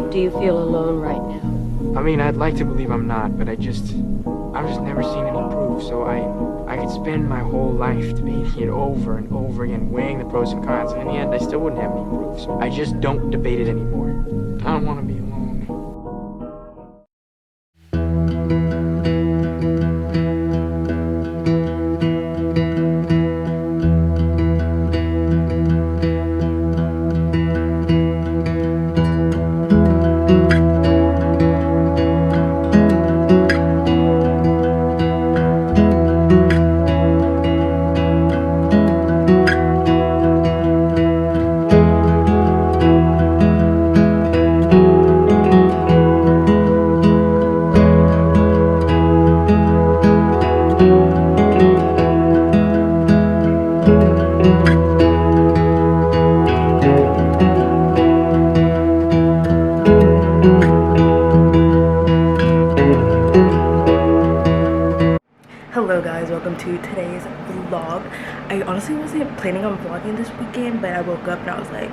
Do you feel alone right now? I mean, I'd like to believe I'm not, but I've just never seen any proof, so I could spend my whole life debating it over and over again, weighing the pros and cons, and in the end, I still wouldn't have any proof, so I just don't debate it anymore. I don't want to be alone. Hello guys, welcome to today's vlog. I honestly wasn't planning on vlogging this weekend, but I woke up and I was like,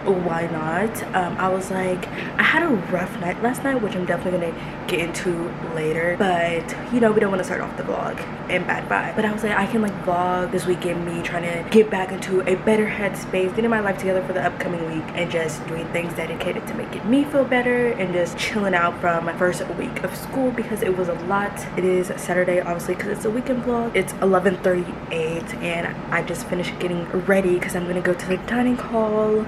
why not? I was like, I had a rough night last night, which I'm definitely gonna get into later, but you know, we don't want to start off the vlog in bad vibe. But I was like, I can like vlog this weekend, me trying to get back into a better headspace, getting my life together for the upcoming week, and just doing things dedicated to making me feel better and just chilling out from my first week of school, because it was a lot. It is Saturday, obviously, because it's a weekend vlog. It's 11:38 and I just finished getting ready because I'm gonna go to the dining hall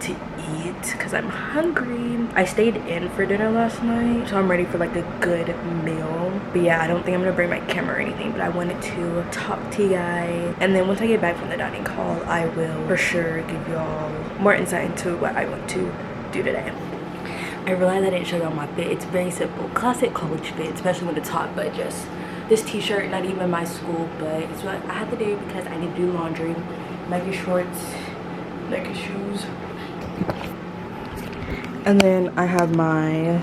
to eat because I'm hungry. I stayed in for dinner last night, so I'm ready for like a good meal. But yeah, I don't think I'm gonna bring my camera or anything, but I wanted to talk to you guys, and then once I get back from the dining hall, I will for sure give y'all more insight into what I want to do today. I realized I didn't show y'all my fit. It's very simple, classic college fit, especially when it's hot, but just this t-shirt, not even my school, but it's what I had to do because I need to do laundry. Nike shorts, Nike shoes, and then I have my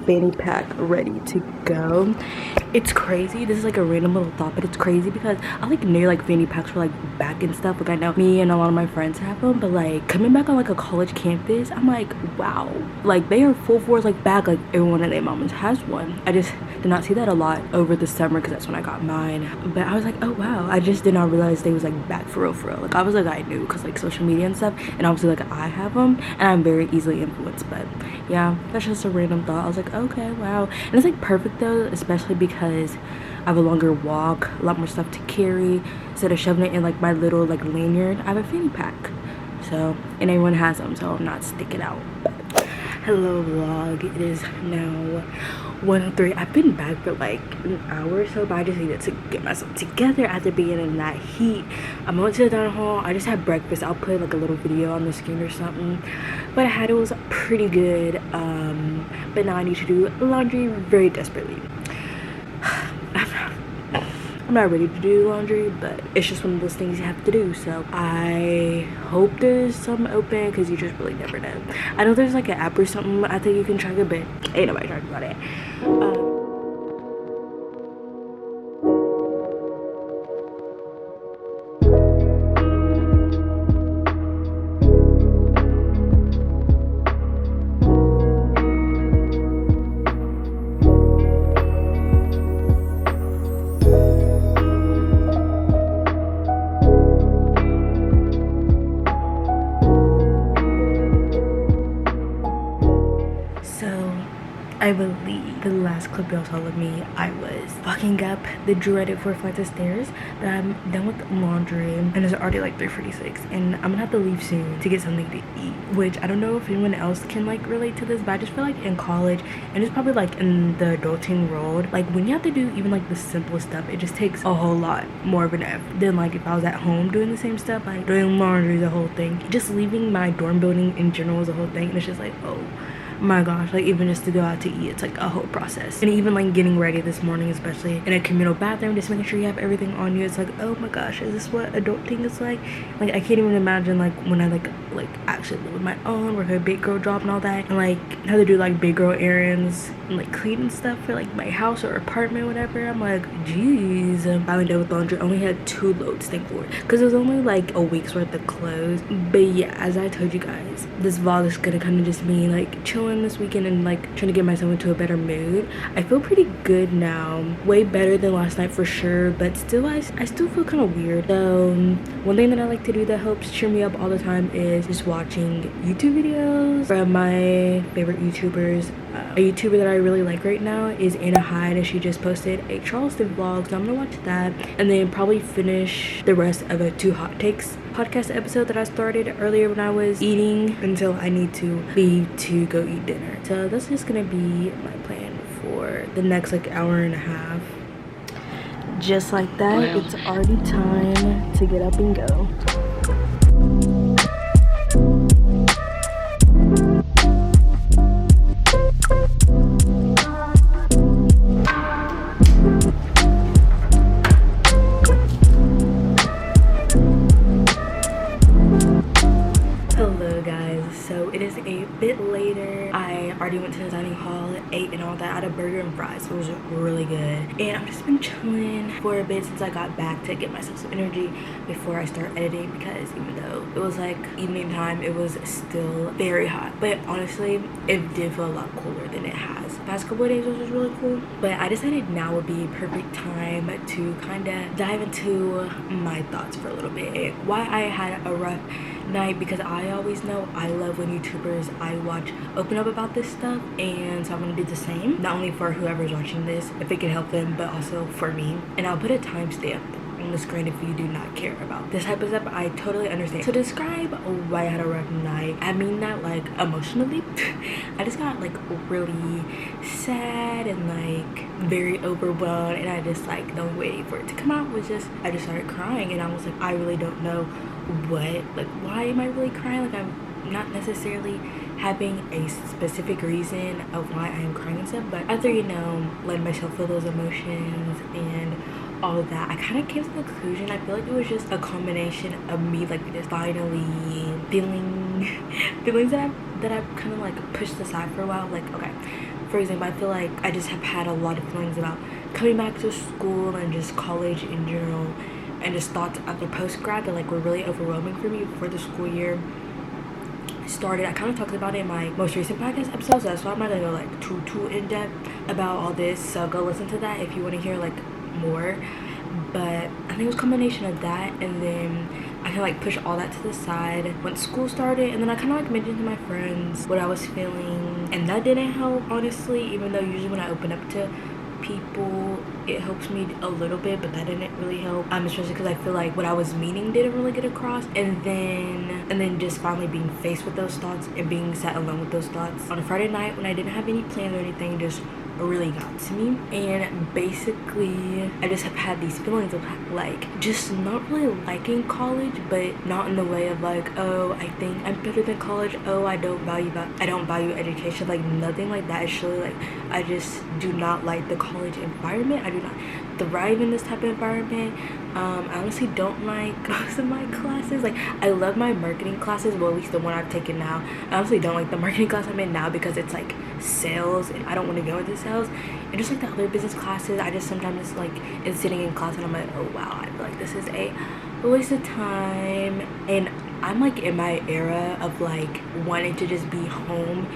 fanny pack ready to go. It's crazy, this is like a random little thought, but it's crazy because I like knew like fanny packs for like back and stuff. Like I know me and a lot of my friends have them, but like coming back on like a college campus, I'm like, wow, like they are full force like back. Like everyone at their mamas has one. I just did not see that a lot over the summer because that's when I got mine. But I was like, oh wow, I just did not realize they was like back for real. Like I was like, I knew because like social media and stuff, and obviously like I have them and I'm very easily influenced. But yeah, that's just a random thought. I was like, okay, wow. And it's like perfect though, especially because I have a longer walk, a lot more stuff to carry. Instead of shoving it in like my little like lanyard, I have a fanny pack. So, and everyone has them, so I'm not sticking out. Hello vlog, it is now 1:03. I've been back for like an hour or so, but I just needed to get myself together after being in that heat. I went to the dining hall. I just had breakfast. I'll put like a little video on the screen or something, but I had it was pretty good. But now I need to do laundry very desperately. I'm not ready to do laundry, but it's just one of those things you have to do. So I hope there's some open because you just really never know. I know there's like an app or something I think you can track it, but ain't nobody talking about it. I believe the last clip y'all saw of me, I was walking up the dreaded 4 flights of stairs, but I'm done with laundry and it's already like 3:46 and I'm gonna have to leave soon to get something to eat, which I don't know if anyone else can like relate to this, but I just feel like in college and it's probably like in the adulting world, like when you have to do even like the simplest stuff, it just takes a whole lot more of an effort than like if I was at home doing the same stuff, like doing laundry, the whole thing. Just leaving my dorm building in general is a whole thing, and it's just like, oh my gosh, like even just to go out to eat, it's like a whole process. And even like getting ready this morning, especially in a communal bathroom, just making sure you have everything on you, it's like, oh my gosh, is this what adulting is like? Like I can't even imagine like when I like actually live with my own, work a big girl job and all that, and like have to do like big girl errands and like cleaning stuff for like my house or apartment, whatever. I'm like, geez. Finally done with laundry. I only had 2 loads, thank Lord, because it was only like a week's worth of clothes. But yeah, as I told you guys, this vlog is gonna kind of just be like chilling chilling this weekend and like trying to get myself into a better mood. I feel pretty good now, way better than last night for sure, but still I still feel kind of weird. So one thing that I like to do that helps cheer me up all the time is just watching YouTube videos from my favorite YouTubers. A YouTuber that I really like right now is Anna Hyde, and she just posted a Charleston vlog, so I'm gonna watch that and then probably finish the rest of a Two Hot Takes podcast episode that I started earlier when I was eating until I need to leave to go eat dinner. So that's just gonna be my plan for the next like hour and a half. Just like that, it's already time to get up and go. So it is a bit later. I already went to the dining hall, ate and all that. I had a burger and fries. It was really good. And I've just been chilling for a bit since I got back to get myself some energy before I start editing, because even though it was like evening time, it was still very hot. But honestly, it did feel a lot cooler than it has. The past couple of days, which was really cool. But I decided now would be a perfect time to kind of dive into my thoughts for a little bit. Why I had a rough night, because I always know I love when YouTubers I watch open up about this stuff, and so I'm gonna do the same, not only for whoever's watching this if it can help them, but also for me. And I'll put a timestamp on the screen if you do not care about this type of stuff. I totally understand. So describe why I had a rough night, I mean that like emotionally. I just got like really sad and like very overwhelmed, and I just like the only way for it to come out was just I just started crying, and I was like, I really don't know why am I really crying? Like I'm not necessarily having a specific reason of why I am crying and stuff, but after letting myself feel those emotions and all of that, I kind of came to the conclusion I feel like it was just a combination of me like just finally feelings that I've kind of like pushed aside for a while. Like, okay, for example, I feel like I just have had a lot of feelings about coming back to school and just college in general, and just thoughts after post-grad that like were really overwhelming for me before the school year started. I kind of talked about it in my most recent podcast episode, so that's why I'm not gonna go like too in depth about all this, so go listen to that if you want to hear like more. But I think it was a combination of that, and then I kind of like pushed all that to the side when school started, and then I kind of like mentioned to my friends what I was feeling, and that didn't help honestly, even though usually when I open up to people it helps me a little bit, but that didn't really help, especially because I feel like what I was meaning didn't really get across. And then just finally being faced with those thoughts and being sat alone with those thoughts on a Friday night when I didn't have any plans or anything just really got to me. And basically I just have had these feelings of like just not really liking college, but not in the way of like, oh, I think I'm better than college, oh, I don't value education, like nothing like that. It's really like I just do not like the college environment. I do not thrive in this type of environment. I honestly don't like most of my classes. Like I love my marketing classes, well at least the one I've taken now. I honestly don't like the marketing class I'm in now because it's like sales, and I don't want to go into sales. And just like the other business classes, I just sometimes like is sitting in class and I'm like, oh wow, I feel like this is a waste of time. And I'm like in my era of like wanting to just be home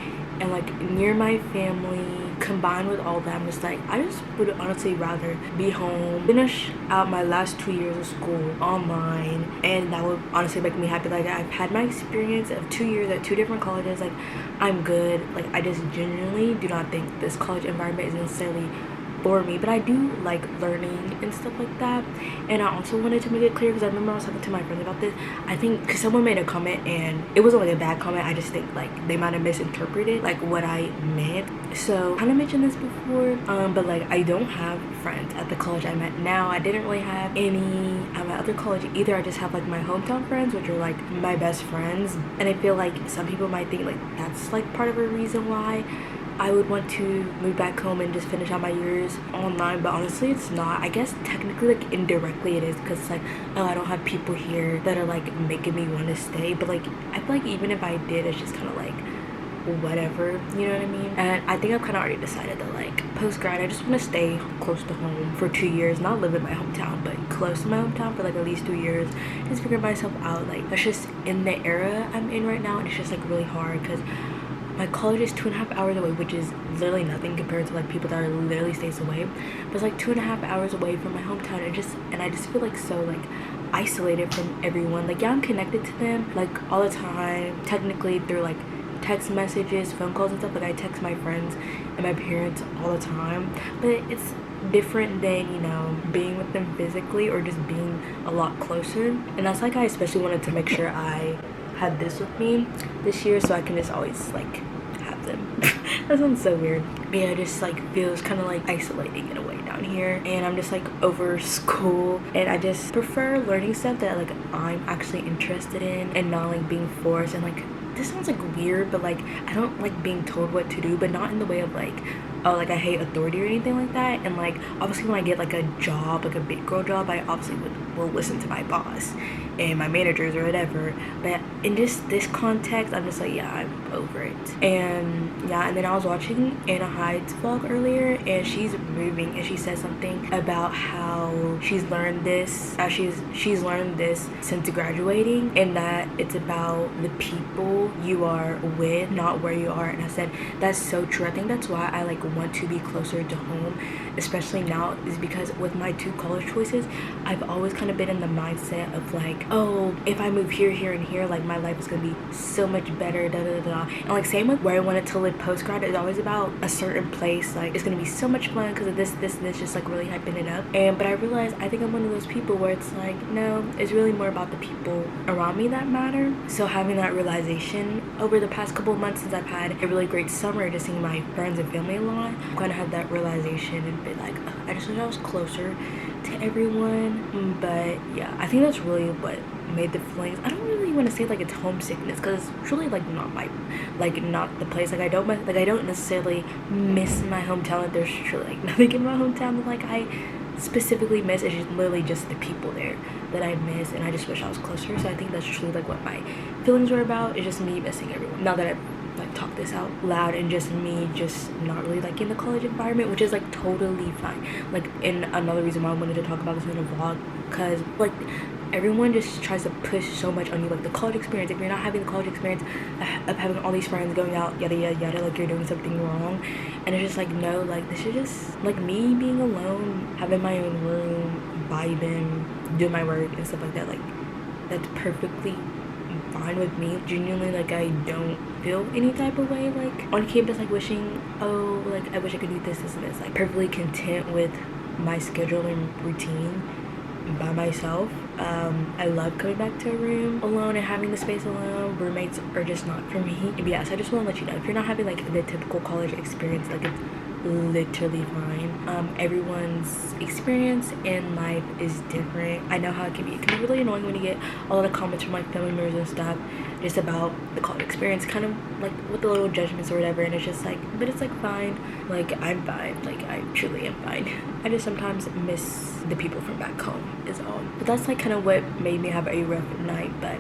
and like near my family. Combined with all that, I'm just like, I just would honestly rather be home, finish out my last 2 years of school online, and that would honestly make me happy. Like I've had my experience of 2 years at 2 different colleges. Like I'm good. Like I just genuinely do not think this college environment is necessarily for me, but I do like learning and stuff like that. And I also wanted to make it clear, because I remember I was talking to my friends about this, I think because someone made a comment and it wasn't like a bad comment, I just think like they might have misinterpreted like what I meant. So I kind of mentioned this before, but like I don't have friends at the college I'm at now. I didn't really have any at my other college either. I just have like my hometown friends, which are like my best friends, and I feel like some people might think like that's like part of a reason why I would want to move back home and just finish out my years online, but honestly it's not. I guess technically like indirectly it is, because it's like, oh, I don't have people here that are like making me want to stay, but like I feel like even if I did, it's just kind of like whatever, you know what I mean? And I think I've kind of already decided that like post-grad I just want to stay close to home for 2 years, not live in my hometown but close to my hometown for like at least 2 years, just figure myself out. Like that's just in the era I'm in right now, and it's just like really hard because my college is 2.5 hours away, which is literally nothing compared to like people that are literally states away. But it's like 2.5 hours away from my hometown, and I just feel like so like isolated from everyone. Like, yeah, I'm connected to them like all the time, technically through like text messages, phone calls and stuff. Like, I text my friends and my parents all the time, but it's different than, you know, being with them physically or just being a lot closer. And that's like, I especially wanted to make sure I had this with me this year so I can just always like have them. That sounds so weird, but yeah, it just like feels kind of like isolating in a way down here, and I'm just like over school, and I just prefer learning stuff that like I'm actually interested in and not like being forced. And like, this sounds like weird, but like I don't like being told what to do, but not in the way of like, oh, like I hate authority or anything like that. And like, obviously when I get like a job, like a big girl job, I obviously will listen to my boss and my managers or whatever. But in just this context, I'm just like, yeah, I'm over it. And yeah, and then I was watching Anna Hyde's vlog earlier, and she's moving, and she said something about how she's learned this she's learned this since graduating, and that it's about the people you are with, not where you are. And I said, that's so true. I think that's why I like want to be closer to home, especially now, is because with my 2 college choices, I've always kind of been in the mindset of like, oh, if I move here, here, and here, like my life is gonna be so much better, da da da. And like, same with where I wanted to live post grad, it's always about a certain place, like it's gonna be so much fun because of this, just like really hyping it up. But I realized I think I'm one of those people where it's like, no, it's really more about the people around me that matter. So having that realization over the past couple of months, since I've had a really great summer, just seeing my friends and family a lot, I kind of had that realization and been like, I just wish I was closer to everyone. But yeah, I think that's really what made the feelings. I don't really want to say like it's homesickness, because it's truly like not my, like not the place. Like I don't necessarily miss my hometown. Like there's truly like nothing in my hometown that like I specifically miss. It's just literally just the people there that I miss, and I just wish I was closer. So I think that's truly like what my feelings were about. It's just me missing everyone. Now that I've like talk this out loud, and just me just not really like in the college environment, which is like totally fine. Like, and another reason why I wanted to talk about this in a vlog, because like everyone just tries to push so much on you, like the college experience. If you're not having the college experience of having all these friends going out, yada yada yada, like you're doing something wrong. And it's just like, no, like this is just like me being alone, having my own room, vibing, doing my work and stuff like that. Like that's perfectly fine with me. Genuinely, like I don't feel any type of way like on campus, like wishing, oh, like I wish I could do this and this. Like perfectly content with my schedule and routine by myself. I love coming back to a room alone and having the space alone. Roommates are just not for me. But yes, I just want to let you know, if you're not having like the typical college experience, like it's literally fine. Everyone's experience in life is different. I know how it can be. It can be really annoying when you get a lot of comments from like family members and stuff just about the college experience, kind of like with the little judgments or whatever. And it's just like, but it's like fine. Like I'm fine. Like I truly am fine. I just sometimes miss the people from back home is all. But that's like kind of what made me have a rough night. But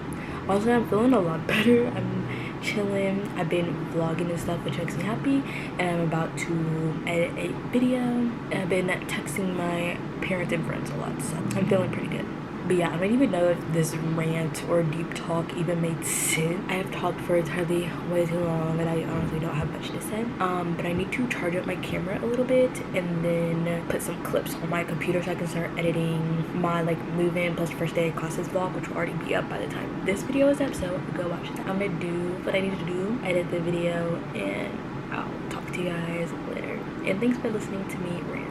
honestly, I'm feeling a lot better. I'm chilling. I've been vlogging and stuff, which makes me happy, and I'm about to edit a video, and I've been texting my parents and friends a lot, so I'm feeling pretty good. But yeah, I don't even know if this rant or deep talk even made sense. I have talked for entirely way too long, and I honestly don't have much to say. But I need to charge up my camera a little bit and then put some clips on my computer so I can start editing my like move-in plus first day of classes vlog, which will already be up by the time this video is up, so go watch that. I'm gonna do what I need to do, edit the video, and I'll talk to you guys later. And thanks for listening to me rant.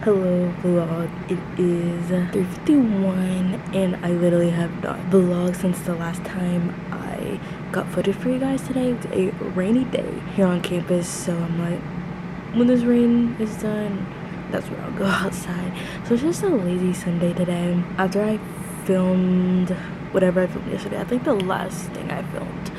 Hello vlog, it is 3:51 and I literally have not vlogged since the last time I got footage for you guys today. It's a rainy day here on campus, so I'm like, when this rain is done, that's when I'll go outside. So it's just a lazy Sunday today. After I filmed whatever I filmed yesterday, I think the last thing I filmed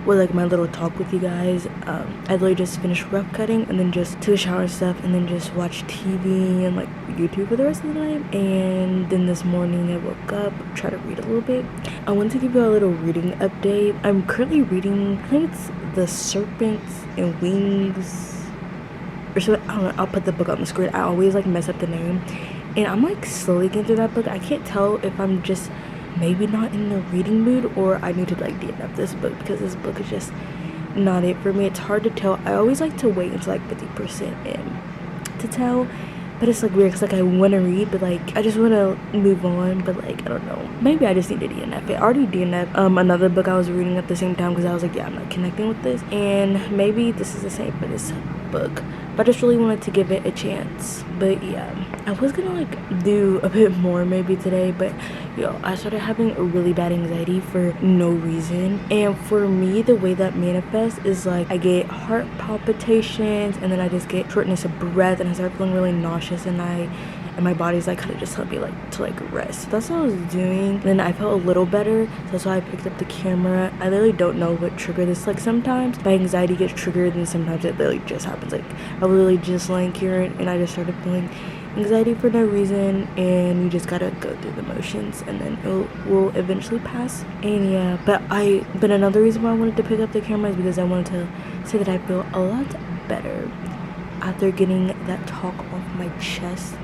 was like my little talk with you guys. I literally just finished rough cutting and then just took a shower and stuff, and then just watched TV and like YouTube for the rest of the night. And then this morning I woke up, tried to read a little bit. I wanted to give you a little reading update. I'm currently reading, I think it's The Serpents and Wings or so, I don't know, I'll put the book on the screen. I always like mess up the name, and I'm like slowly getting through that book. I can't tell if I'm just maybe not in the reading mood or I need to like DNF this book, because this book is just not it for me. It's hard to tell. I always like to wait until like 50% in to tell, but it's like weird because like I want to read, but like I just want to move on, but like I don't know, maybe I just need to DNF it. I already DNF another book I was reading at the same time because I was like, yeah, I'm not connecting with this, and maybe this is the same for this book, but I just really wanted to give it a chance. But yeah, I was gonna like do a bit more maybe today, but yo, I started having a really bad anxiety for no reason, and for me the way that manifests is like I get heart palpitations, and then I just get shortness of breath, and I start feeling really nauseous, and my body's like kind of just telling me like to like rest. So that's what I was doing. And then I felt a little better, so that's why I picked up the camera. I literally don't know what triggered this. Like sometimes my anxiety gets triggered, and sometimes it literally just happens. Like I was literally just laying here and I just started feeling anxiety for no reason, and you just gotta go through the motions, and then it will eventually pass. And yeah, but another reason why I wanted to pick up the camera is because I wanted to say that I feel a lot better after getting that talk off my chest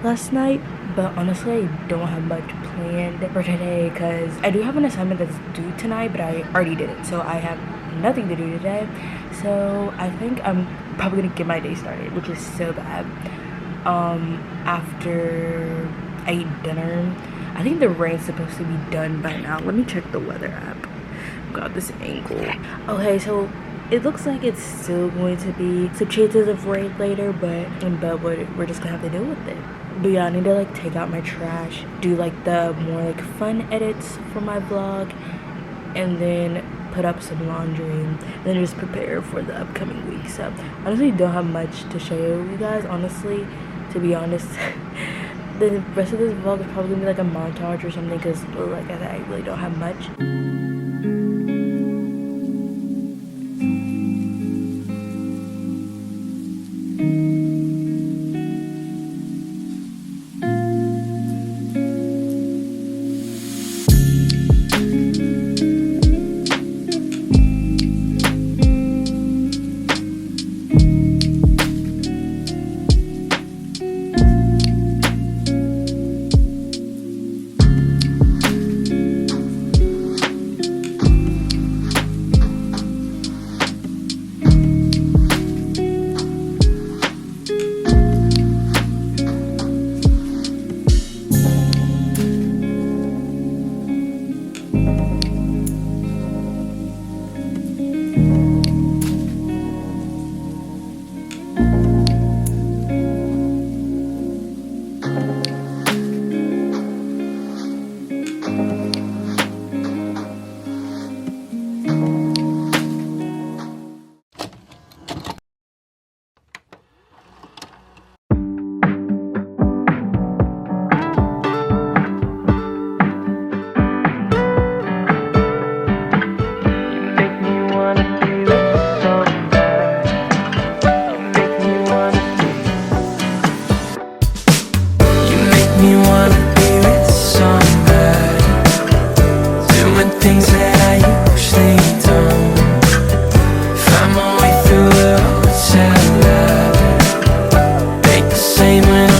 last night. But honestly, I don't have much planned for today because I do have an assignment that's due tonight, but I already did it, so I have nothing to do today. So I think I'm probably gonna get my day started, which is so bad. After I eat dinner, I think the rain's supposed to be done by now. Let me check the weather app. God, this ankle. Okay, so it looks like it's still going to be some chances of rain later, but we're just gonna have to deal with it. But yeah, I need to like take out my trash, do like the more like fun edits for my vlog, and then put up some laundry, and then just prepare for the upcoming week. So honestly, don't have much to show you guys, honestly, to be honest. The rest of this vlog is probably gonna be like a montage or something, because like I said, I really don't have much.